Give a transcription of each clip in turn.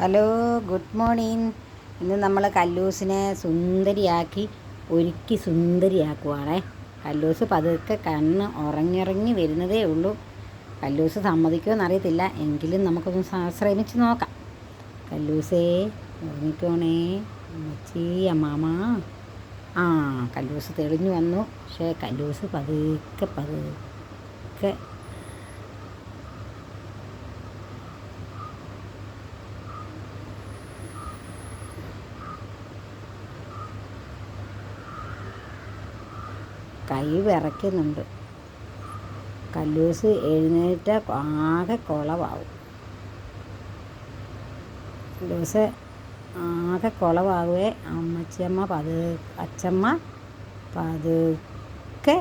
Hello, good morning. ഇന്ന് നമ്മൾ കല്ലൂസിനെ സുന്ദരിയാക്കി ഒരുക്കി സുന്ദരിയാക്കുവാണേ. കല്ലൂസ് പതുക്കെ കണ്ണ് ഉറങ്ങി വരുന്നതേ ഉള്ളൂ. കല്ലൂസ് സമ്മതിക്കുമോ അറിയത്തില്ല, എങ്കിലും നമുക്കൊന്ന് ശ്രമിച്ച് നോക്കാം. കല്ലൂസേ, ഉറങ്ങിക്കോണേ അമ്മച്ചി, അമ്മാമ. ആ, കല്ലൂസ് തെളിഞ്ഞു വന്നു. പക്ഷേ കല്ലൂസ് പതുക്കെ കൈ വിറയ്ക്കുന്നുണ്ട്. കല്ലൂസ് എഴുന്നേറ്റ ആകെ കുളവാകും. കല്ലൂസ് ആകെ കുളവാകുവേ. അച്ചമ്മ പതുക്കെ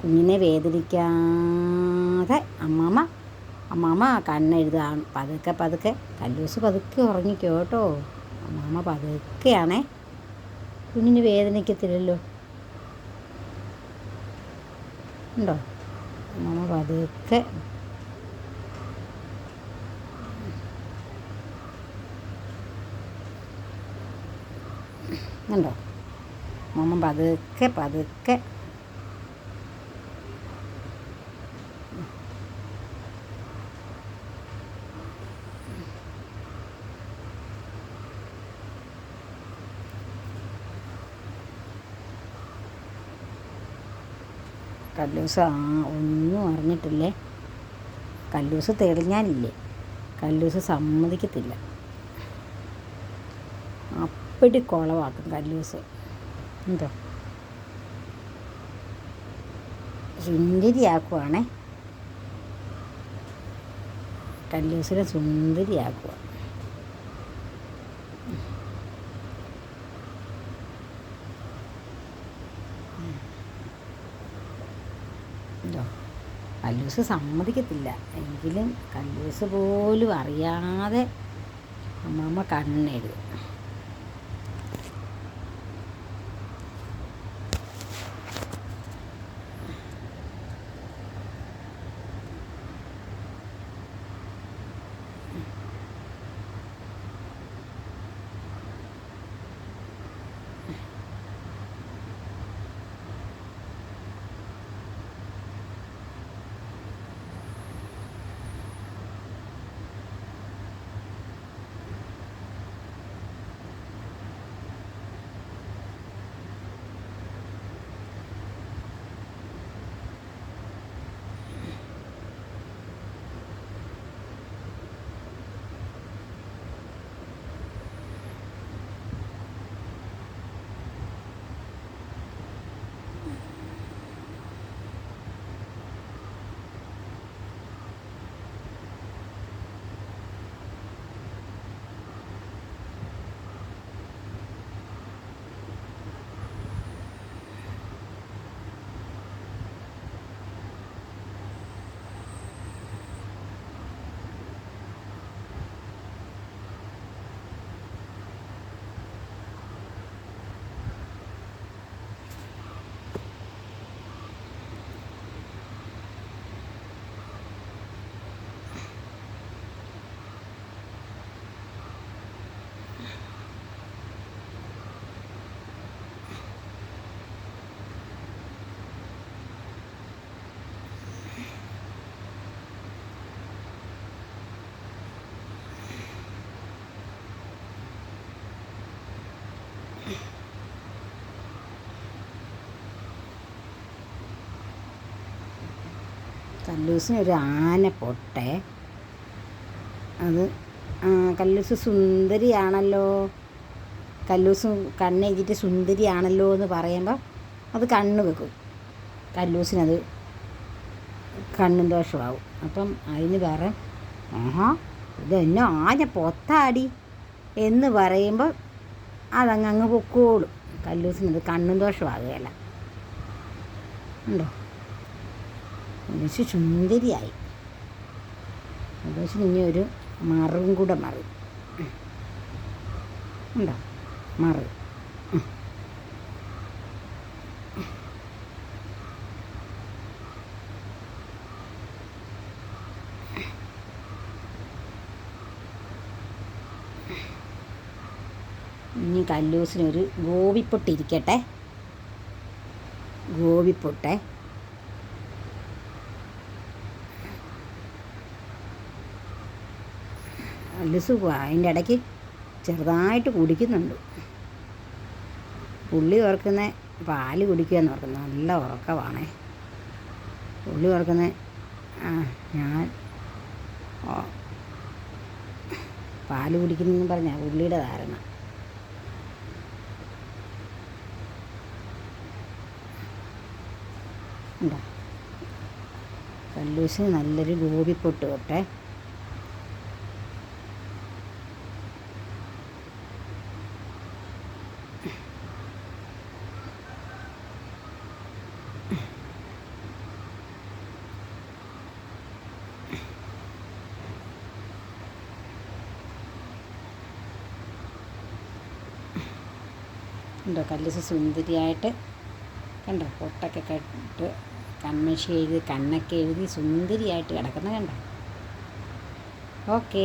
കുഞ്ഞിനെ വേദനിക്കാതെ അമ്മാമ കണ്ണെഴുതാണ്. പതുക്കെ കല്ലൂസ് പതുക്കെ ഉറങ്ങിക്കോ കേട്ടോ. അമ്മാമ പതുക്കെയാണേ, കുഞ്ഞിന് വേദനിക്കത്തില്ലല്ലോ. ഉണ്ടോ? അമ്മാമ പതുക്കെ ഉണ്ടോ? അമ്മാമ പതുക്കെ കല്ലൂസ് ഒന്നും അറിഞ്ഞിട്ടില്ലേ. കല്ലൂസ് തെളിഞ്ഞാലില്ലേ, കല്ലൂസ് സമ്മതിക്കത്തില്ല. അപ്പടി കുളവാക്കും കല്ലൂസ്. എന്തോ സുന്ദരിയാക്കുവാണേ. കല്ലൂസിനെ സുന്ദരിയാക്കുക. എന്തോ കല്ലൂസ് സമ്മതിക്കത്തില്ല, എങ്കിലും കല്ലൂസ് പോലും അറിയാതെ അമ്മമ്മ കണ്ണെഴുതും. കല്ലൂസിനൊരു ആന പൊട്ടെ. അത് കല്ലൂസ് സുന്ദരിയാണല്ലോ, കല്ലൂസ് കണ്ണെഴുതിയിട്ട് സുന്ദരിയാണല്ലോ എന്ന് പറയുമ്പോൾ അത് കണ്ണ് വെക്കും. കല്ലൂസിനത് കണ്ണും ദോഷമാവും. അപ്പം അതിന് പറയും, ആഹാ ഇതെന്നെ ആന പൊത്താടി എന്ന് പറയുമ്പോൾ അതങ്ങ് പൊക്കോളും. കല്ലൂസിനത് കണ്ണും ദോഷമാകുകയല്ല. ഉണ്ടോ? കല്ലൂസ് സുന്ദരിയായി. കല്ലൂസിന് ഇനി ഒരു മറും കൂടെ മറും. ഉണ്ടോ? മറു. ഇനി കല്ലൂസിനൊരു ഗോപിപ്പൊട്ടിരിക്കട്ടെ. ഗോപിപ്പൊട്ടെ. കല്ലൂസ് അതിൻ്റെ ഇടയ്ക്ക് ചെറുതായിട്ട് കുടിക്കുന്നുണ്ട്. പുള്ളി ഓർക്കുന്ന പാല് കുടിക്കുക എന്ന് ഓർക്കുന്നത് നല്ല ഉറക്കമാണേ. പുള്ളി ഓർക്കുന്നത് ഞാൻ പാല് കുടിക്കുന്നെന്ന് പറഞ്ഞാൽ പുള്ളിയുടെ ധാരണ. ഉണ്ടോ? കല്ലൂസിന് നല്ലൊരു ഗോപിപ്പൊട്ട് തൊട്ടെ. കണ്ടോ? കല്ലൂസ് സുന്ദരിയായിട്ട് കണ്ടോ? പൊട്ടൊക്കെ കെട്ട് കൺമഷി എഴുതി കണ്ണൊക്കെ എഴുതി സുന്ദരിയായിട്ട് കിടക്കുന്ന കണ്ടോ? ഓക്കേ.